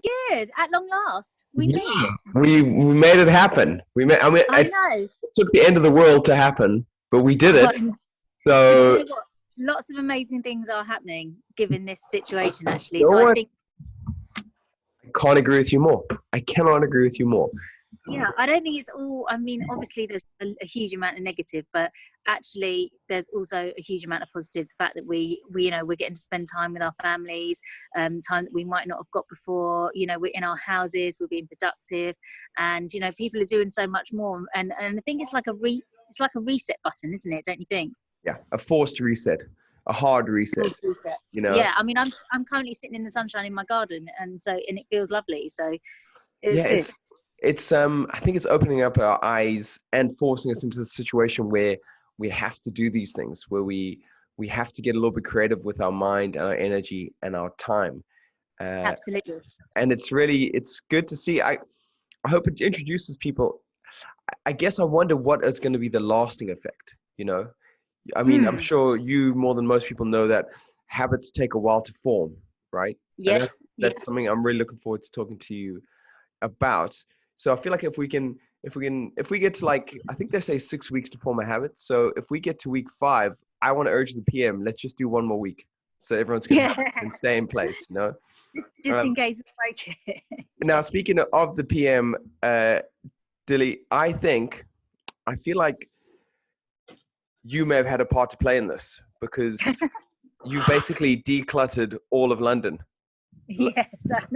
Good. At long last, we made Yeah, it. we made it happen. I mean, I it know. took the end of the world to happen, but we did Oh, it. but you So, know what? Lots of amazing things are happening given this situation, actually. you know So I what? think, I can't agree with you more. I cannot agree with you more. yeah, I don't think it's all. I mean, obviously, there's a huge amount of negative, but actually, there's also a huge amount of positive. The fact that we, we're getting to spend time with our families, time that we might not have got before. We're in our houses, we're being productive, and people are doing so much more. And I think it's like it's like a reset button, isn't it? Don't you think? Yeah, a forced reset, a hard reset. Reset. You know? Yeah, I mean, I'm currently sitting in the sunshine in my garden, and it feels lovely. So it's Yeah, good. it's I think it's opening up our eyes and forcing us into the situation where we have to do these things, where we have to get a little bit creative with our mind and our energy and our time. Uh, Absolutely. and it's good to see. I hope it introduces people. I guess I wonder what is going to be the lasting effect, you know? I mean, I'm Mm. sure you more than most people know that habits take a while to form, right? And Yes. Yeah. that's something I'm really looking forward to talking to you about. So I feel like if we get to, like, I think they say 6 weeks to form a habit. So if we get to week 5, I want to urge the PM, let's just do one more week so everyone's Yeah. can stay in place, you know? Just Um, in case we break it. Now, speaking of the PM, Dilly, I feel like you may have had a part to play in this because you basically decluttered all of London. Yes.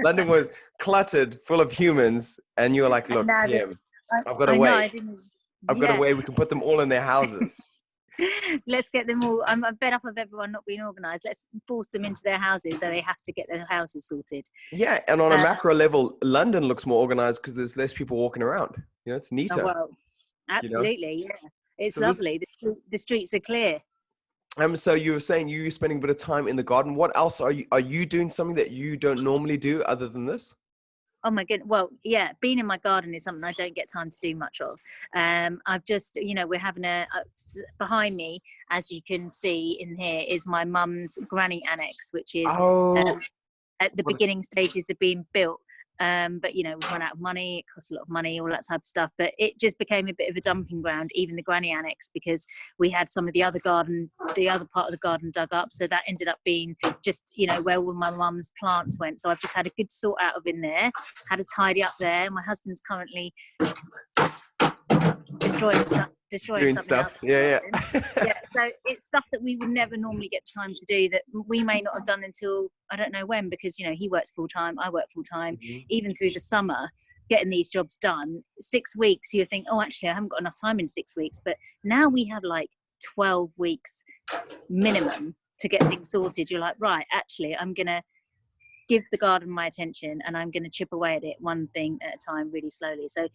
London was cluttered full of humans, and you were like, And look, now this. PM, I've got a I know. way. I didn't. I've got a Yeah. way we can put them all in their houses. Let's get them all. I'm fed up of everyone not being organised. Let's force them into their houses so they have to get their houses sorted. Yeah, and on a Uh, macro level, London looks more organized because there's less people walking around. You know, it's oh, neater, well, you know? absolutely. Yeah. It's So this, lovely. The streets are clear. so you were saying you were spending a bit of time in the garden. What else are you doing something that you don't normally do other than this? Oh my goodness. Well, yeah, being in my garden is something I don't get time to do much of. I've just, we're having behind me, as you can see in here, is my mum's granny annex, which is Oh, um, at the what a, beginning stages of being built. But we've run out of money. It costs a lot of money, all that type of stuff. But it just became a bit of a dumping ground, even the granny annex, because we had some of the other part of the garden dug up. So that ended up being just, where all my mum's plants went. So I've just had a good sort out of in there, had a tidy up there. My husband's currently destroying doing something stuff. else. Yeah, Yeah, yeah. so it's stuff that we would never normally get time to do, that we may not have done until I don't know when, because he works full time, I work full time. Mhm. Even through the summer, getting these jobs done, 6 weeks, you think, oh, actually I haven't got enough time in 6 weeks, but now we have like 12 weeks minimum to get things sorted. You're like, right, actually I'm gonna give the garden my attention, and I'm going to chip away at it one thing at a time, really slowly. So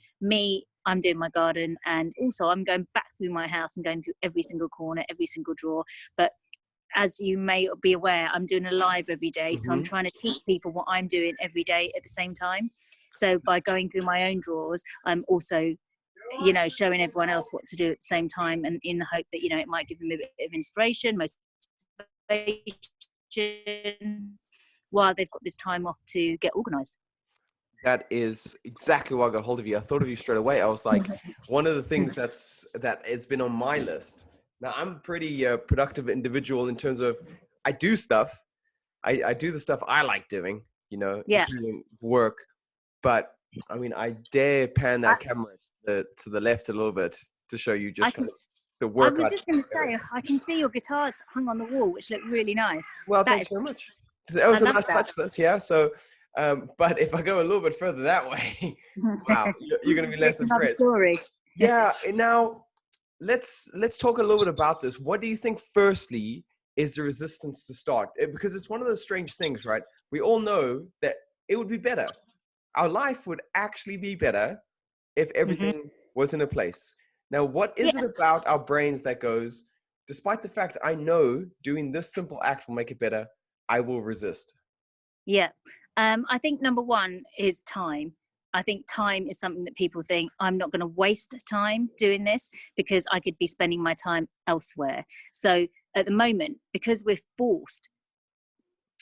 I'm doing my garden, and also I'm going back through my house and going through every single corner, every single drawer. But as you may be aware, I'm doing a live every day. So I'm Mhm. trying to teach people what I'm doing every day at the same time. So by going through my own drawers, I'm also showing everyone else what to do at the same time, and in the hope that it might give them a bit of inspiration, motivation, while they've got this time off to get organised. That is exactly why I got hold of you. I thought of you straight away. I was like, one of the things that has been on my list. Now, I'm a pretty productive individual in terms of I do stuff. I do the stuff I like doing, Yeah. including work. But I mean, I dare pan I, that camera to the left a little bit to show you I just can. kind of the I work. was just going to say, I can see your guitars hung on the wall, which look really nice. Well, That thanks is, very much. That I was a love nice that. touch, this, yeah. So, but if I go a little bit further that way, wow, you're going to be less It's another impressed. story. Yeah. And now let's talk a little bit about this. What do you think, firstly, is the resistance to start? Because it's one of those strange things, right? We all know that it would be better. Our life would actually be better if Hmm. everything was in a place. Now, what is it Yeah, about our brains that goes, despite the fact I know doing this simple act will make it better, I will resist? yeah. I think number one is time. I think time is something that people think, I'm not going to waste time doing this because I could be spending my time elsewhere. So at the moment, because we're forced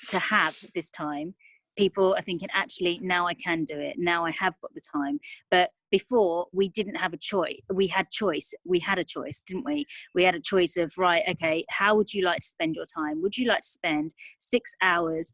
to have this time, people are thinking, actually, now I can do it. Now I have got the time. But before, we didn't have a choice. We had a choice, didn't we? We had a choice of, right, okay, how would you like to spend your time? Would you like to spend 6 hours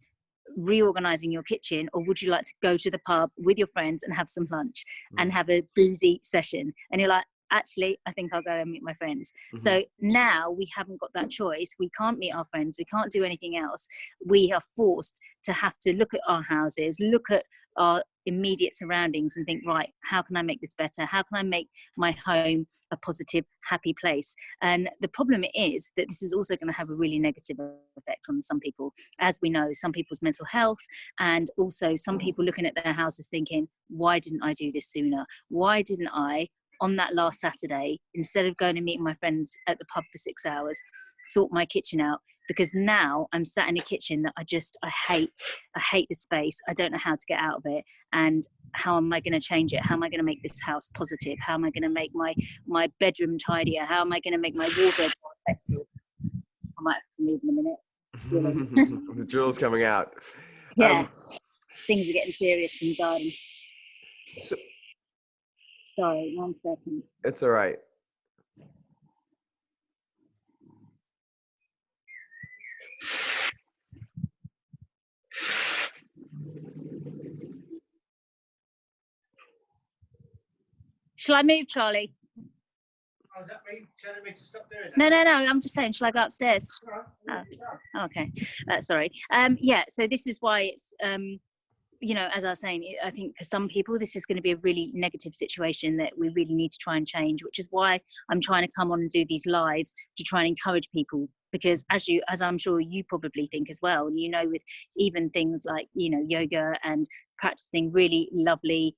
reorganizing your kitchen, or would you like to go to the pub with your friends and have some lunch and have a boozy session? And you're like, actually, I think I'll go and meet my friends. So now we haven't got that choice. We can't meet our friends. We can't do anything else. We are forced to have to look at our houses, look at our immediate surroundings and think, right, how can I make this better? How can I make my home a positive, happy place? And the problem is that this is also going to have a really negative effect on some people. As we know, some people's mental health, and also some people looking at their houses thinking, why didn't I do this sooner? Why didn't I, on that last Saturday, instead of going and meeting my friends at the pub for 6 hours, sort my kitchen out? Because now I'm sat in a kitchen that I hate. I hate the space. I don't know how to get out of it. And how am I going to change it? How am I going to make this house positive? How am I going to make my bedroom tidier? How am I going to make my wardrobe more effective? I might have to move in a minute. The jewel's coming out. Yeah, things are getting serious in the garden. Sorry, 1 second. It's all right. Shall I move, Charlie? Oh, is that me telling me to stop doing that? No. I'm just saying, shall I go upstairs? Oh, okay. Sorry. Yeah. So this is why it's, you know, as I was saying, I think for some people this is going to be a really negative situation that we really need to try and change, which is why I'm trying to come on and do these lives to try and encourage people. Because as I'm sure you probably think as well, you know, with even things like, you know, yoga and practicing really lovely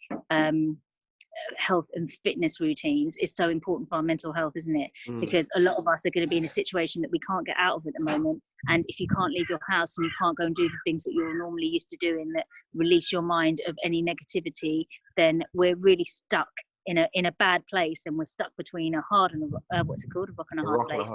health and fitness routines is so important for our mental health, isn't it? Because a lot of us are going to be in a situation that we can't get out of at the moment, and if you can't leave your house and you can't go and do the things that you're normally used to doing that release your mind of any negativity, then we're really stuck in a bad place, and we're stuck between a hard and a what's it called, a rock and a hard place.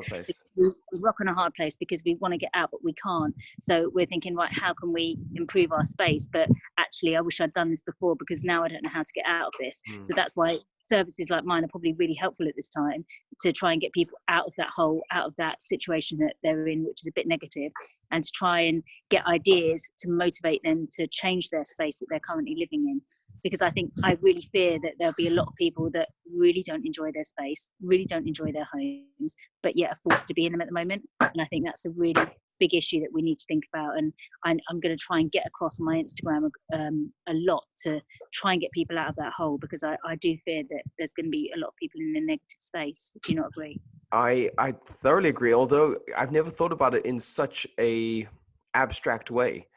A rock and a hard place, because we want to get out but we can't. So we're thinking, right, how can we improve our space? But actually, I wish I'd done this before, because now I don't know how to get out of this. So that's why services like mine are probably really helpful at this time, to try and get people out of that hole, out of that situation that they're in, which is a bit negative, and to try and get ideas to motivate them to change their space that they're currently living in. Because I really fear that there'll be a lot of people that really don't enjoy their space, really don't enjoy their homes, but yet are forced to be in them at the moment. And I think that's a really big issue that we need to think about. And I'm going to try and get across on my Instagram a lot to try and get people out of that hole, because I do fear that there's going to be a lot of people in a negative space. Do you not agree? I thoroughly agree, although I've never thought about it in such a abstract way.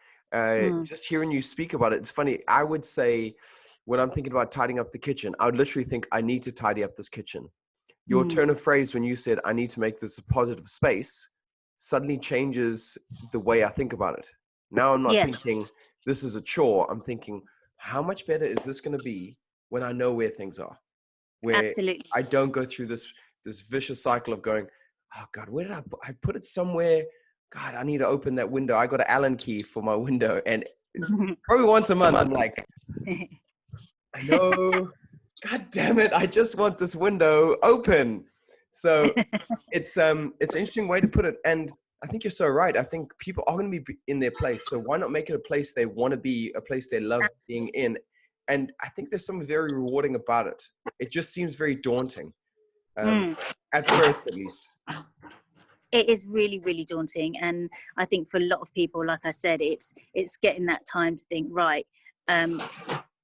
Just hearing you speak about it, it's funny. I would say, when I'm thinking about tidying up the kitchen, I would literally think, I need to tidy up this kitchen. Your turn of phrase when you said, I need to make this a positive space, suddenly changes the way I think about it. Now I'm not thinking this is a chore. I'm thinking, how much better is this going to be when I know where things are? Where Absolutely. I don't go through this vicious cycle of going, oh God, where did I put it somewhere? God, I need to open that window. I got an Allen key for my window. And probably once a month, I'm like, I know, God damn it, I just want this window open. So it's an interesting way to put it. And I think you're so right. I think people are going to be in their place. So why not make it a place they want to be, a place they love being in? And I think there's something very rewarding about it. It just seems very daunting, at first at least. It is really, really daunting. And I think for a lot of people, like I said, it's getting that time to think, right,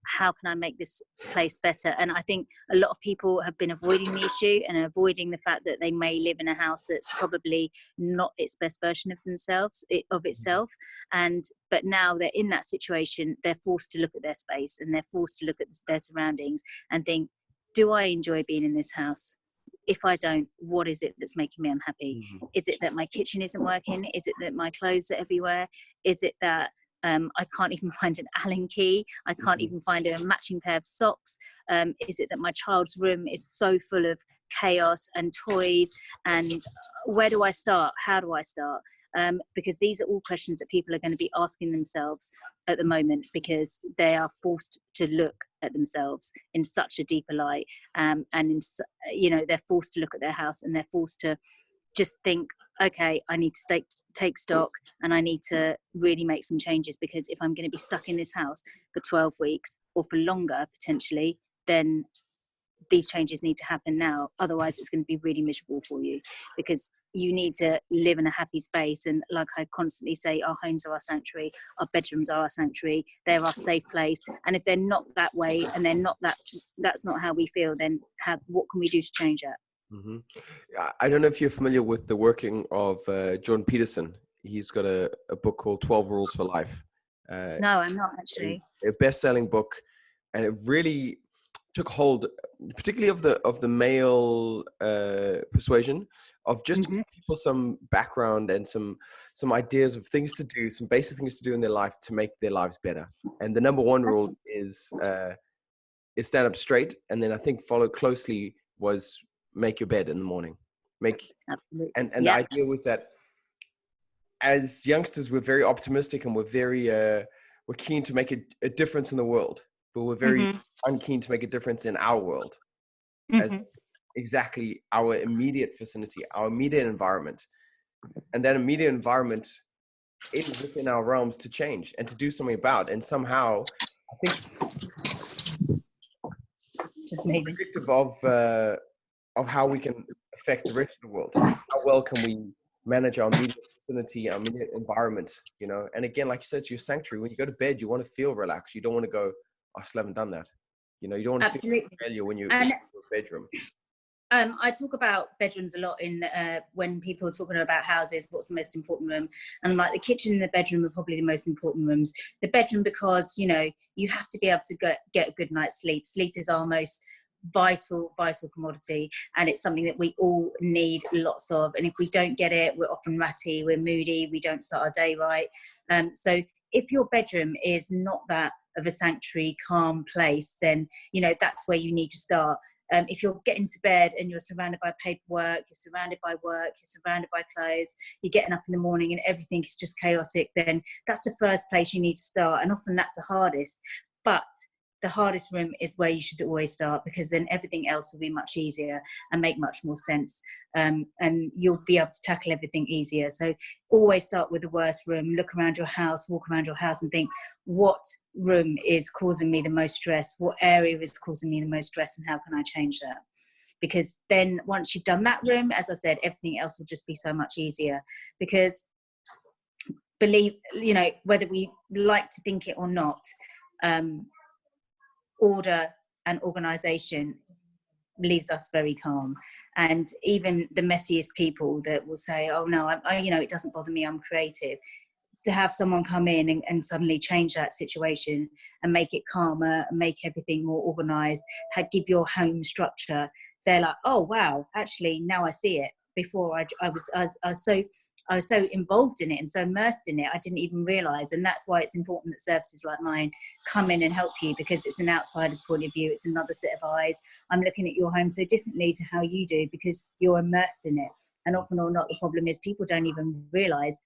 how can I make this place better? And I think a lot of people have been avoiding the issue and avoiding the fact that they may live in a house that's probably not its best version of themselves, of itself. But now they're in that situation, they're forced to look at their space, and they're forced to look at their surroundings and think, do I enjoy being in this house? If I don't, what is it that's making me unhappy? Is it that my kitchen isn't working? Is it that my clothes are everywhere? Is it that I can't even find an Allen key. I can't even find a matching pair of socks. Is it that my child's room is so full of chaos and toys? And where do I start? How do I start? Because these are all questions that people are going to be asking themselves at the moment, because they are forced to look at themselves in such a deeper light. And they're forced to look at their house, and they're forced to just think, okay, I need to take stock, and I need to really make some changes, because if I'm going to be stuck in this house for 12 weeks or for longer potentially, then these changes need to happen now. Otherwise it's going to be really miserable for you, because you need to live in a happy space. And like I constantly say, our homes are our sanctuary, our bedrooms are our sanctuary, they're our safe place. And if they're not that way, and they're not that's not how we feel, then what can we do to change that? Mm-hmm. I don't know if you're familiar with the working of Jordan Peterson. He's got a book called 12 Rules for Life. No, I'm not actually. A best-selling book, and it really took hold, particularly of the male persuasion, of just giving people some background and some ideas of things to do, some basic things to do in their life to make their lives better. And the number one rule is stand up straight, and then I think followed closely was make your bed in the morning. Absolutely. And the idea was that as youngsters, we're very optimistic, and we're keen to make a difference in the world, but we're very unkeen to make a difference in our world, as exactly our immediate vicinity, our immediate environment. And that immediate environment is within our realms to change and to do something about. And somehow, I think, just maybe predictive of how we can affect the rest of the world. How well can we manage our immediate vicinity, our immediate environment, And again, like you said, it's your sanctuary. When you go to bed, you want to feel relaxed. You don't want to go, I still haven't done that. You don't want to feel failure when you're in your bedroom. I talk about bedrooms a lot when people are talking about houses, what's the most important room? And like the kitchen and the bedroom are probably the most important rooms. The bedroom, because, you have to be able to get a good night's sleep. Sleep is our most vital commodity, and it's something that we all need lots of. And if we don't get it, we're often ratty, we're moody, we don't start our day right. So if your bedroom is not that of a sanctuary, calm place, then that's where you need to start. If you're getting to bed and you're surrounded by paperwork, you're surrounded by work, you're surrounded by clothes, you're getting up in the morning and everything is just chaotic, then that's the first place you need to start. And often that's the hardest. But the hardest room is where you should always start, because then everything else will be much easier and make much more sense. And you'll be able to tackle everything easier. So always start with the worst room. Look around your house, walk around your house and think, what room is causing me the most stress? What area is causing me the most stress, and how can I change that? Because then once you've done that room, as I said, everything else will just be so much easier. Because believe, whether we like to think it or not, order and organisation leaves us very calm. And even the messiest people that will say, oh no, it doesn't bother me, I'm creative, to have someone come in and suddenly change that situation and make it calmer and make everything more organised, give your home structure, they're like, oh wow, actually now I see it. Before I was so involved in it and so immersed in it, I didn't even realise. And that's why it's important that services like mine come in and help you, because it's an outsider's point of view. It's another set of eyes. I'm looking at your home so differently to how you do, because you're immersed in it. And often or not, the problem is people don't even realise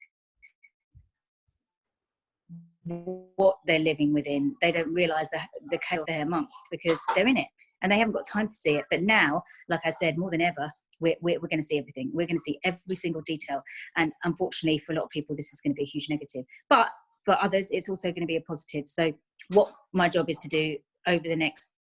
what they're living within. They don't realise the chaos they're amongst, because they're in it and they haven't got time to see it. But now, like I said, more than ever, we're going to see everything. We're going to see every single detail. And unfortunately, for a lot of people, this is going to be a huge negative. But for others, it's also going to be a positive. So what my job is to do over the next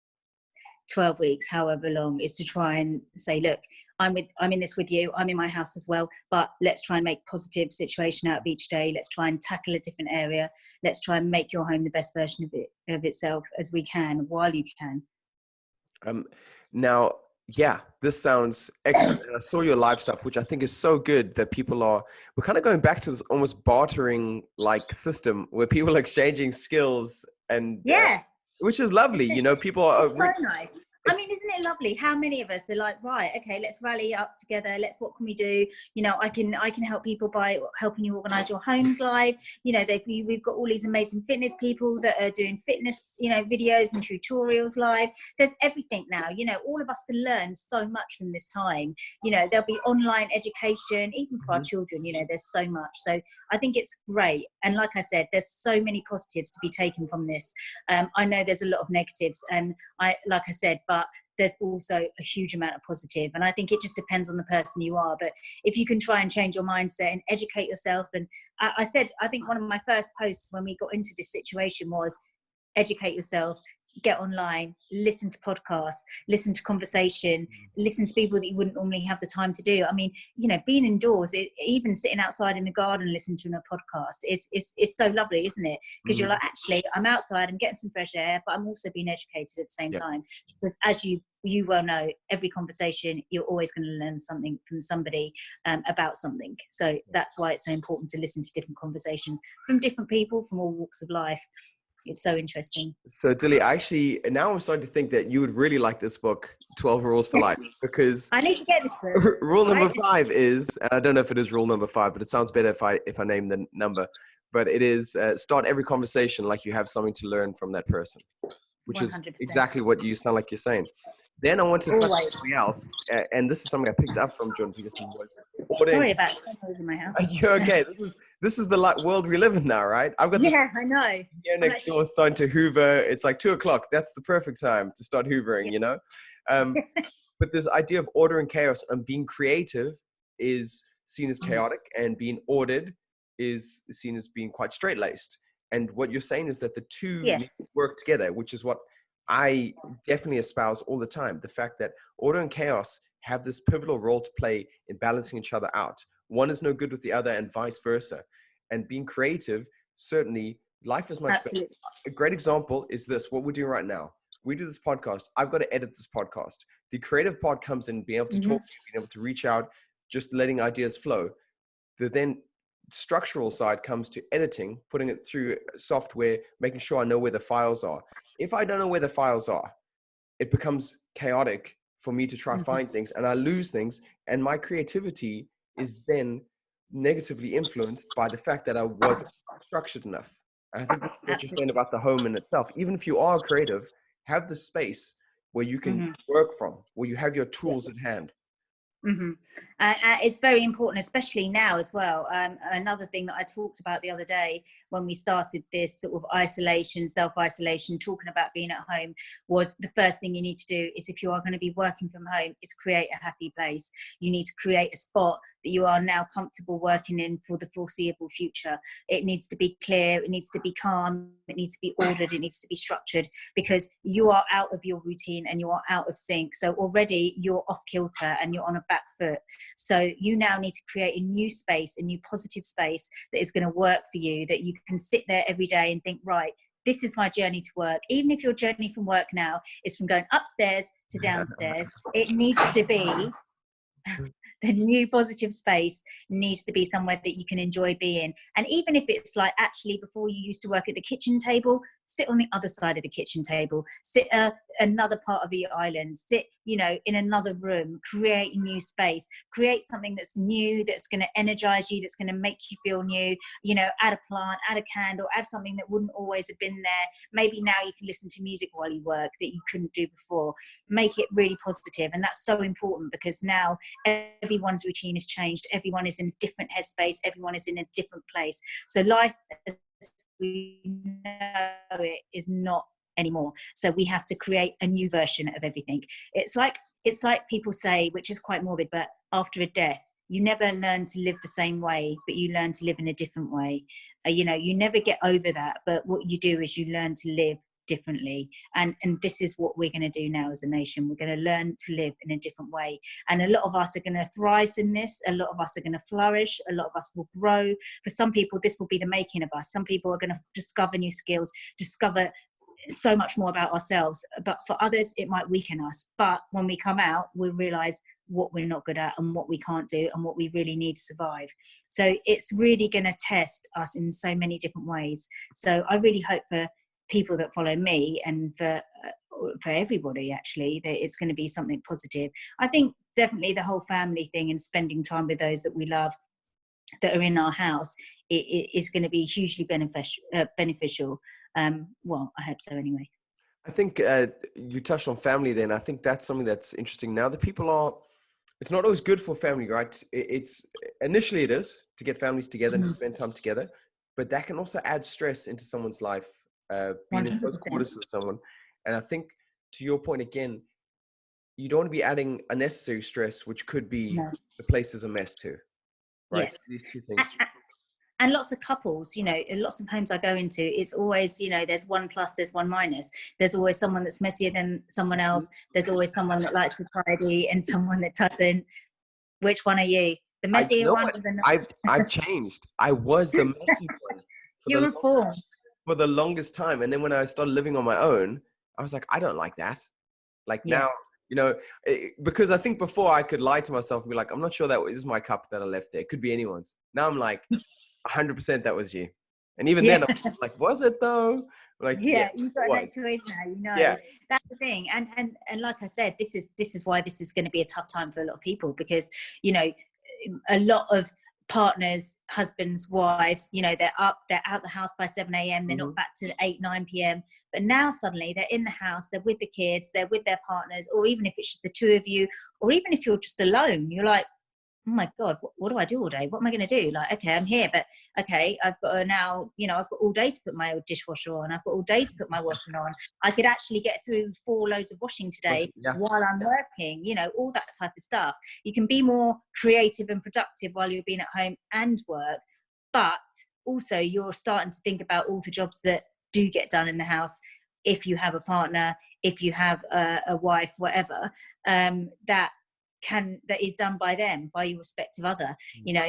12 weeks, however long, is to try and say, look, I'm in this with you. I'm in my house as well, but let's try and make positive situation out of each day. Let's try and tackle a different area. Let's try and make your home the best version of itself as we can, while you can. Now, yeah, this sounds excellent. And I saw your live stuff, which I think is so good that we're kind of going back to this almost bartering like system where people are exchanging skills and which is lovely. People are so nice. I mean, isn't it lovely? How many of us are like, right, okay, let's rally up together. What can we do? You know, I can help people by helping you organise your homes live. You know, we've got all these amazing fitness people that are doing fitness, you know, videos and tutorials live. There's everything now. You know, all of us can learn so much from this time. You know, there'll be online education, even for our children. You know, there's so much. So I think it's great. And like I said, there's so many positives to be taken from this. I know there's a lot of negatives, and like I said, but there's also a huge amount of positive. And I think it just depends on the person you are. But if you can try and change your mindset and educate yourself. And I think one of my first posts when we got into this situation was educate yourself, get online, listen to podcasts, listen to conversation, listen to people that you wouldn't normally have the time to do. I mean, you know, being indoors, even sitting outside in the garden listening to a podcast is so lovely, isn't it? Because you're like, actually, I'm outside, I'm getting some fresh air, but I'm also being educated at the same time. Because as you well know, every conversation, you're always going to learn something from somebody about something. So that's why it's so important to listen to different conversations from different people from all walks of life. It's so interesting. So Dilly, actually, now I'm starting to think that you would really like this book, 12 Rules for Life, because I need to get this book. rule number 5 is, and I don't know if it is rule number 5, but it sounds better if I name the number, but it is start every conversation like you have something to learn from that person, which 100%. Is exactly what you sound like you're saying. Then I want to touch on something else, and this is something I picked up from John Peterson. Sorry about someone in my house. You're okay. This is the world we live in now, right? I've got I know. Here next door starting to hoover. It's like 2:00. That's the perfect time to start hoovering, you know. But this idea of order and chaos and being creative is seen as chaotic, and being ordered is seen as being quite straight-laced. And what you're saying is that the two need to work together, which is what I definitely espouse all the time. The fact that order and chaos have this pivotal role to play in balancing each other out. One is no good with the other, and vice versa. And being creative, certainly life is much better. A great example is this, what we're doing right now. We do this podcast. I've got to edit this podcast. The creative part comes in, being able to talk to you, being able to reach out, just letting ideas flow. The then structural side comes to editing, putting it through software, making sure I know where the files are. If I don't know where the files are, it becomes chaotic for me to try find things, and I lose things, and my creativity is then negatively influenced by the fact that I wasn't structured enough. And I think that's what you're saying about the home in itself. Even if you are creative, have the space where you can work from, where you have your tools at hand. It's very important, especially now as well. Another thing that I talked about the other day when we started this sort of isolation, self-isolation, talking about being at home, was the first thing you need to do is, if you are going to be working from home, is create a happy place. You need to create a spot that you are now comfortable working in for the foreseeable future. It needs to be clear, it needs to be calm, it needs to be ordered, it needs to be structured, because you are out of your routine and you are out of sync. So already you're off kilter and you're on a back foot. So you now need to create a new space, a new positive space that is going to work for you, that you can sit there every day and think, right, this is my journey to work. Even if your journey from work now is from going upstairs to downstairs, it needs to be the new positive space needs to be somewhere that you can enjoy being. And even if it's like, actually, before you used to work at the kitchen table, sit on the other side of the kitchen table, sit another part of the island, sit, you know, in another room, create a new space, create something that's new, that's going to energize you, that's going to make you feel new, you know, add a plant, add a candle, add something that wouldn't always have been there. Maybe now you can listen to music while you work that you couldn't do before. Make it really positive. And that's so important, because now everyone's routine has changed. Everyone is in a different headspace. Everyone is in a different place. So life as we know it is not anymore. So we have to create a new version of everything. It's like people say, which is quite morbid, but after a death, you never learn to live the same way, but you learn to live in a different way. You know, you never get over that, but what you do is you learn to live differently. And this is what we're going to do now as a nation. We're going to learn to live in a different way. And a lot of us are going to thrive in this. A lot of us are going to flourish. A lot of us will grow. For some people, this will be the making of us. Some people are going to discover new skills, discover so much more about ourselves. But for others, it might weaken us. But when we come out, we'll realize what we're not good at and what we can't do and what we really need to survive. So it's really going to test us in so many different ways. So I really hope for people that follow me and for for everybody, actually, that it's going to be something positive. I think definitely the whole family thing and spending time with those that we love that are in our house, it is going to be hugely beneficial. Well, I hope so anyway. I think you touched on family then. I think that's something that's interesting. Now that people are, it's not always good for family, right? It's initially it is to get families together and to spend time together, but that can also add stress into someone's life, being in close 100%. quarters with someone. And I think to your point again, you don't want to be adding unnecessary stress, which could be No. the place is a mess too, right? Yes. So these two things. And lots of couples, lots of homes I go into, it's always, there's one plus, there's one minus. There's always someone that's messier than someone else. There's always someone that likes to tidy and someone that doesn't. Which one are you? The messier one? I've changed. I was the messy one. You're reformed. For the longest time. And then when I started living on my own, I was like, I don't like that. Like now, because I think before I could lie to myself and be like, I'm not sure that is my cup that I left there. It could be anyone's. Now I'm like, 100% that was you. And even then, I'm like, was it though? Like, you've got no choice now, Yeah. That's the thing. And like I said, this is why this is going to be a tough time for a lot of people, because, a lot of partners, husbands, wives, they're up, they're out the house by 7 a.m. They're not back to 8, 9 p.m. But now suddenly they're in the house, they're with the kids, they're with their partners, or even if it's just the two of you, or even if you're just alone, you're like, oh my God, what do I do all day? What am I going to do? Like, okay, I'm here, but okay, I've got to now, I've got all day to put my old dishwasher on. I've got all day to put my washing on. I could actually get through 4 loads of washing today while I'm working, all that type of stuff. You can be more creative and productive while you're being at home and work, but also you're starting to think about all the jobs that do get done in the house. If you have a partner, if you have a wife, whatever, that is done by them, by your respective other,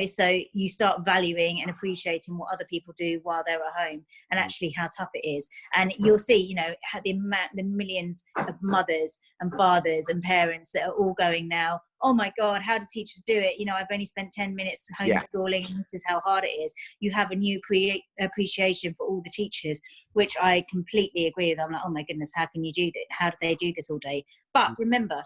so you start valuing and appreciating what other people do while they're at home, and actually how tough it is. And you'll see, how the millions of mothers and fathers and parents that are all going now, oh my God, how do teachers do it? I've only spent 10 minutes homeschooling, and this is how hard it is. You have a new appreciation for all the teachers, which I completely agree with. I'm like, oh my goodness, how can you do that? How do they do this all day? But remember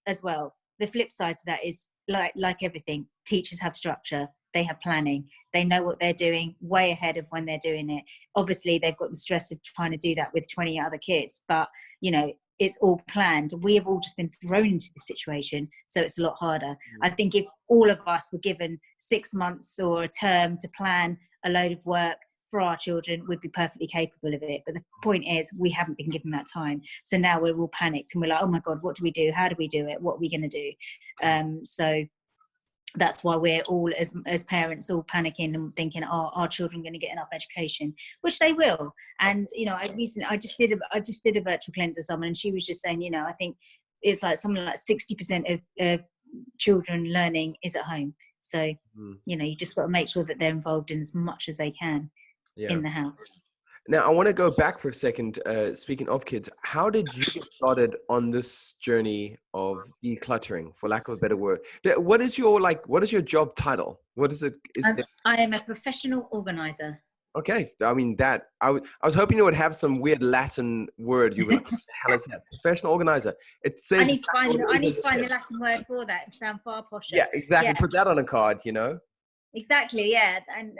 as well, the flip side to that is like everything, teachers have structure, they have planning, they know what they're doing way ahead of when they're doing it. Obviously they've got the stress of trying to do that with 20 other kids, but it's all planned. We have all just been thrown into the situation, so it's a lot harder. I think if all of us were given 6 months or a term to plan a load of work for our children, would be perfectly capable of it. But the point is, we haven't been given that time. So now we're all panicked and we're like, oh my God, what do we do? How do we do it? What are we going to do? So that's why we're all, as parents, all panicking and thinking, are our children going to get enough education? Which they will. And, I just did a virtual cleanse with someone, and she was just saying, I think it's like something like 60% of children learning is at home. So, you just got to make sure that they're involved in as much as they can in the house. Now, I want to go back for a second. Speaking of kids, how did you get started on this journey of decluttering, for lack of a better word? What is your job title? What is it? I am a professional organizer. Okay. I mean, I was hoping you would have some weird Latin word. You were like, what the hell is that? Professional organizer. It says. I need to find the Latin word for that. It sounds far posher. Yeah, exactly. Yeah. Put that on a card, Exactly, yeah. And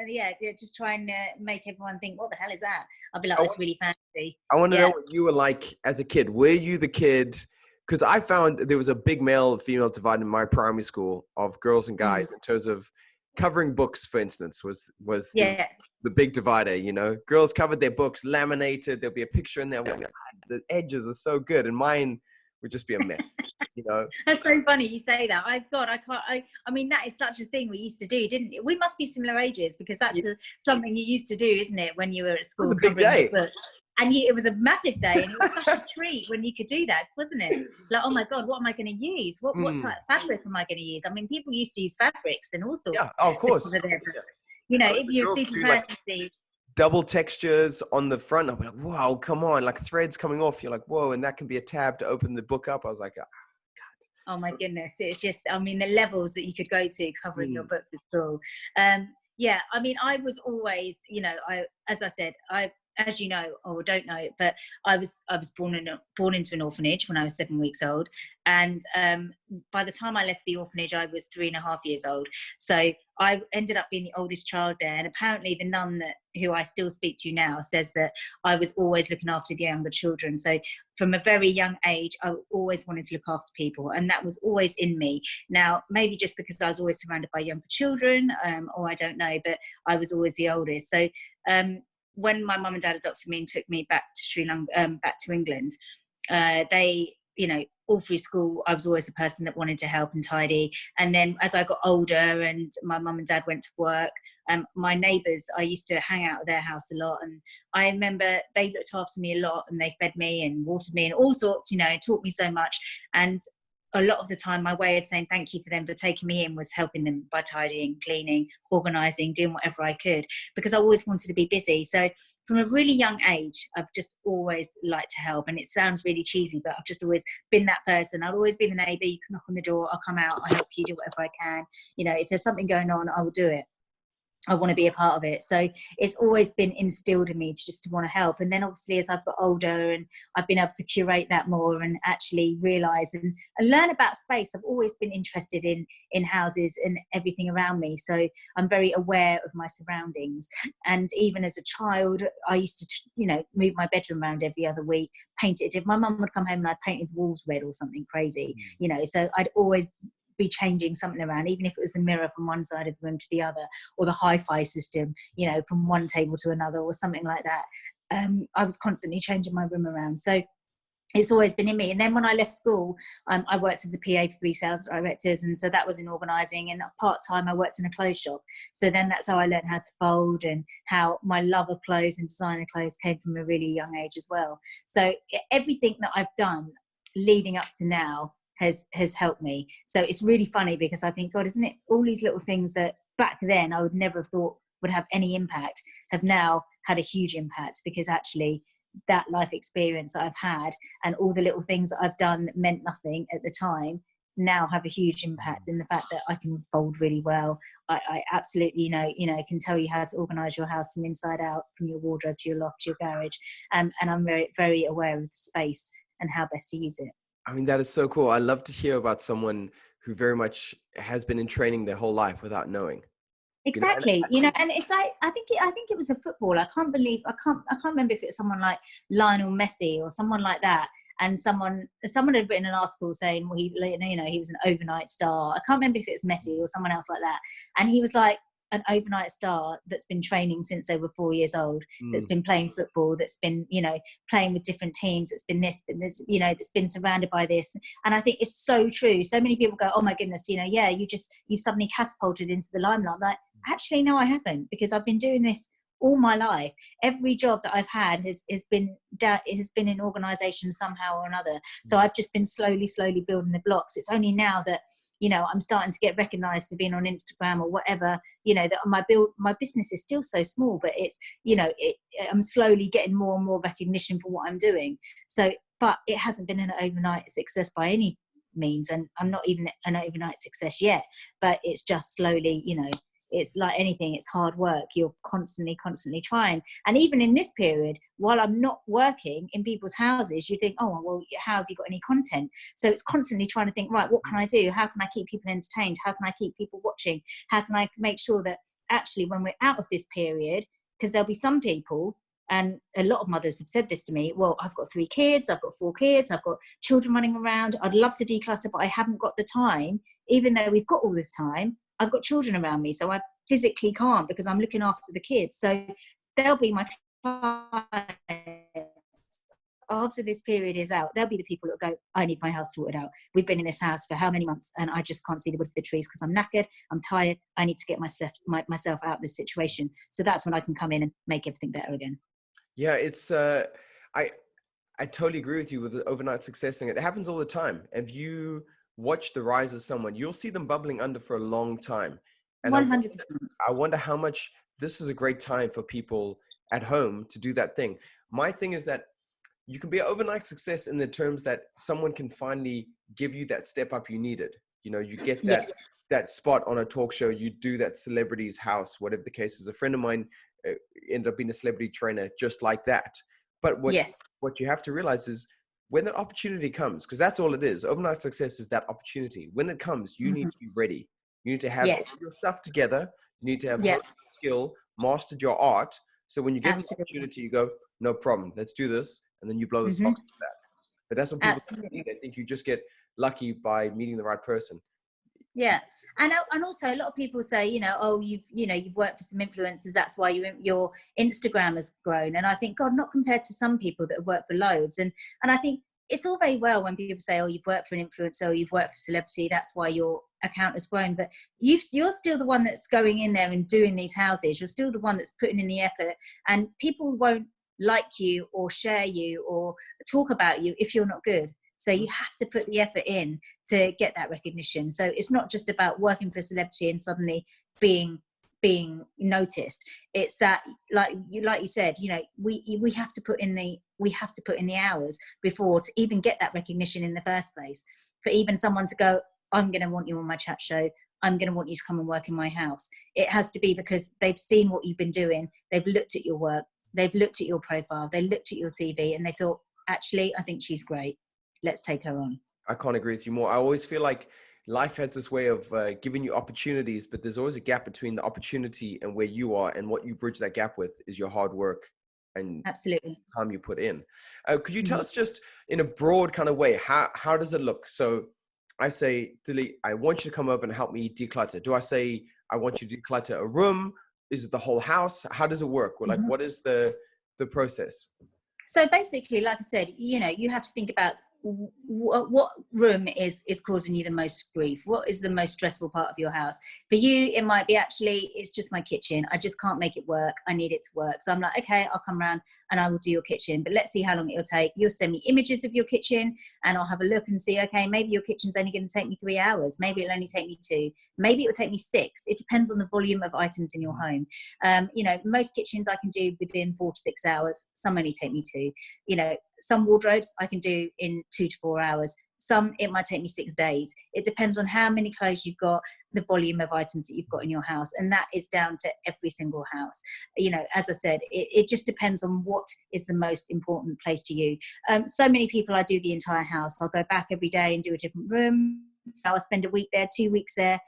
just trying to make everyone think, what the hell is that? I'll be like, that's really fancy. I want to know what you were like as a kid. Were you the kid? Because I found there was a big male-female divide in my primary school of girls and guys in terms of covering books, for instance, was the big divider, Girls covered their books, laminated. There'll be a picture in there. The edges are so good. And mine would just be a mess. That's so funny you say that. I mean, that is such a thing we used to do, didn't it? We must be similar ages, because that's something you used to do, isn't it, when you were at school? It was a big day. And it was a massive day, and it was such a treat when you could do that, wasn't it? Like, oh my God, what am I going to use? What type of fabric am I going to use? I mean, people used to use fabrics and all sorts. Yeah, of course. To cover their books. If you're super fancy. Double textures on the front. I'm like, wow, come on, like threads coming off. You're like, whoa, and that can be a tab to open the book up. I was like, oh, God. Oh my goodness. It's just, I mean, the levels that you could go to covering your book for school. I mean, I was always, as I said, as you know or don't know, but I was born into an orphanage when I was 7 weeks old, and by the time I left the orphanage, I was 3.5 years old. So I ended up being the oldest child there, and apparently the nun who I still speak to now says that I was always looking after the younger children. So from a very young age, I always wanted to look after people, and that was always in me. Now, maybe just because I was always surrounded by younger children, or I don't know, but I was always the oldest. So when my mum and dad adopted me and took me back to Sri Lanka, back to England, they, you know, all through school, I was always the person that wanted to help and tidy. And then as I got older and my mum and dad went to work, my neighbours, I used to hang out at their house a lot. And I remember they looked after me a lot, and they fed me and watered me and all sorts, you know, taught me so much. And a lot of the time, my way of saying thank you to them for taking me in was helping them by tidying, cleaning, organising, doing whatever I could, because I always wanted to be busy. So from a really young age, I've just always liked to help. And it sounds really cheesy, but I've just always been that person. I'll always be the neighbour. You can knock on the door, I'll come out, I'll help you, do whatever I can. You know, if there's something going on, I will do it. I want to be a part of it. So it's always been instilled in me to just want to help. And then obviously as I've got older and I've been able to curate that more and actually realise and learn about space, I've always been interested in houses and everything around me. So I'm very aware of my surroundings. And even as a child, I used to, you know, move my bedroom around every other week, paint it. If my mum would come home and I'd painted the walls red or something crazy, you know, so I'd always be changing something around, even if it was the mirror from one side of the room to the other, or the hi-fi system, you know, from one table to another, or something like that. I was constantly changing my room around. So it's always been in me. And then when I left school, I worked as a PA for 3 sales directors, and so that was in organising. And part-time I worked in a clothes shop, so then that's how I learned how to fold, and how my love of clothes and designer clothes came from a really young age as well. So everything that I've done leading up to now has helped me. So it's really funny, because I think, God, isn't it all these little things that back then I would never have thought would have any impact have now had a huge impact, because actually that life experience that I've had and all the little things that I've done that meant nothing at the time now have a huge impact in the fact that I can fold really well. I absolutely, you know, can tell you how to organise your house from inside out, from your wardrobe to your loft to your garage. And I'm very, very aware of the space and how best to use it. I mean, that is so cool. I love to hear about someone who very much has been in training their whole life without knowing. Exactly, you know, and it's like I think it was a footballer. I can't remember if it was someone like Lionel Messi or someone like that. And someone had written an article saying, well, he was an overnight star. I can't remember if it was Messi or someone else like that. And he was like an overnight star that's been training since they were 4 years old, that's been playing football, that's been, you know, playing with different teams, that's been this, you know, that's been surrounded by this. And I think it's so true. So many people go, oh my goodness, you know, yeah, you've suddenly catapulted into the limelight. I'm like, actually, no, I haven't, because I've been doing this all my life. Every job that I've had has been in organisation somehow or another. So I've just been slowly building the blocks. It's only now that, you know, I'm starting to get recognised for being on Instagram or whatever, you know, that my business is still so small, but it's, you know, I'm slowly getting more and more recognition for what I'm doing. So, but it hasn't been an overnight success by any means, and I'm not even an overnight success yet, but it's just slowly, you know. It's like anything, it's hard work. You're constantly trying. And even in this period, while I'm not working in people's houses, you think, oh, well, how have you got any content? So it's constantly trying to think, right, what can I do? How can I keep people entertained? How can I keep people watching? How can I make sure that actually when we're out of this period, because there'll be some people, and a lot of mothers have said this to me, well, I've got 3 kids, I've got 4 kids, I've got children running around. I'd love to declutter, but I haven't got the time. Even though we've got all this time, I've got children around me, so I physically can't, because I'm looking after the kids. So they'll be my clients. After this period is out, they'll be the people that go, I need my house sorted out. We've been in this house for how many months, and I just can't see the wood for the trees because I'm knackered, I'm tired, I need to get myself out of this situation. So that's when I can come in and make everything better again. Yeah, it's I totally agree with you with the overnight success thing. It happens all the time. If you watch the rise of someone, you'll see them bubbling under for a long time. And 100%. I wonder how much this is a great time for people at home to do that thing. My thing is that you can be an overnight success in the terms that someone can finally give you that step up you needed. You know, you get that, Yes. that spot on a talk show, you do that celebrity's house, whatever the case is. A friend of mine end up being a celebrity trainer just like that. But Yes. what you have to realize is when that opportunity comes, because that's all it is. Overnight success is that opportunity. When it comes, you need to be ready. You need to have Yes. your stuff together. You need to have Yes. skill, mastered your art. So when you get an Absolutely. opportunity, you go, no problem, let's do this. And then you blow the Mm-hmm. socks off that. But that's what people don't see. Absolutely. They think you just get lucky by meeting the right person. Yeah. And also a lot of people say, oh, you've worked for some influencers, that's why your Instagram has grown. And I think, God, not compared to some people that have worked for loads. And I think it's all very well when people say, oh, you've worked for an influencer, or you've worked for celebrity, that's why your account has grown. But you're still the one that's going in there and doing these houses. You're still the one that's putting in the effort, and people won't like you or share you or talk about you if you're not good. So you have to put the effort in to get that recognition. So it's not just about working for a celebrity and suddenly being noticed. It's that, like you said, we have to put in the hours before to even get that recognition in the first place. For even someone to go, I'm going to want you on my chat show, I'm going to want you to come and work in my house. It has to be because they've seen what you've been doing. They've looked at your work. They've looked at your profile. They looked at your CV and they thought, actually, I think she's great. Let's take her on. I can't agree with you more. I always feel like life has this way of giving you opportunities, but there's always a gap between the opportunity and where you are, and what you bridge that gap with is your hard work and Absolutely. time you put in. Could you tell us just in a broad kind of way, how does it look? So I say, Dilly, I want you to come over and help me declutter. Do I say, I want you to declutter a room? Is it the whole house? How does it work? Or like, what is the process? So basically, like I said, you have to think about what room is causing you the most grief. What is the most stressful part of your house? For you, it might be, actually, it's just my kitchen. I just can't make it work. I need it to work. So I'm like, okay, I'll come around and I will do your kitchen, but let's see how long it'll take. You'll send me images of your kitchen and I'll have a look and see, okay, maybe your kitchen's only going to take me 3 hours. Maybe it'll only take me 2. Maybe it will take me 6. It depends on the volume of items in your home. Most kitchens I can do within 4 to 6 hours. Some only take me 2. Some wardrobes I can do in 2 to 4 hours. Some, it might take me 6 days. It depends on how many clothes you've got, the volume of items that you've got in your house. And that is down to every single house. As I said, it just depends on what is the most important place to you. So many people, I do the entire house. I'll go back every day and do a different room. So I'll spend a week there, 2 weeks there.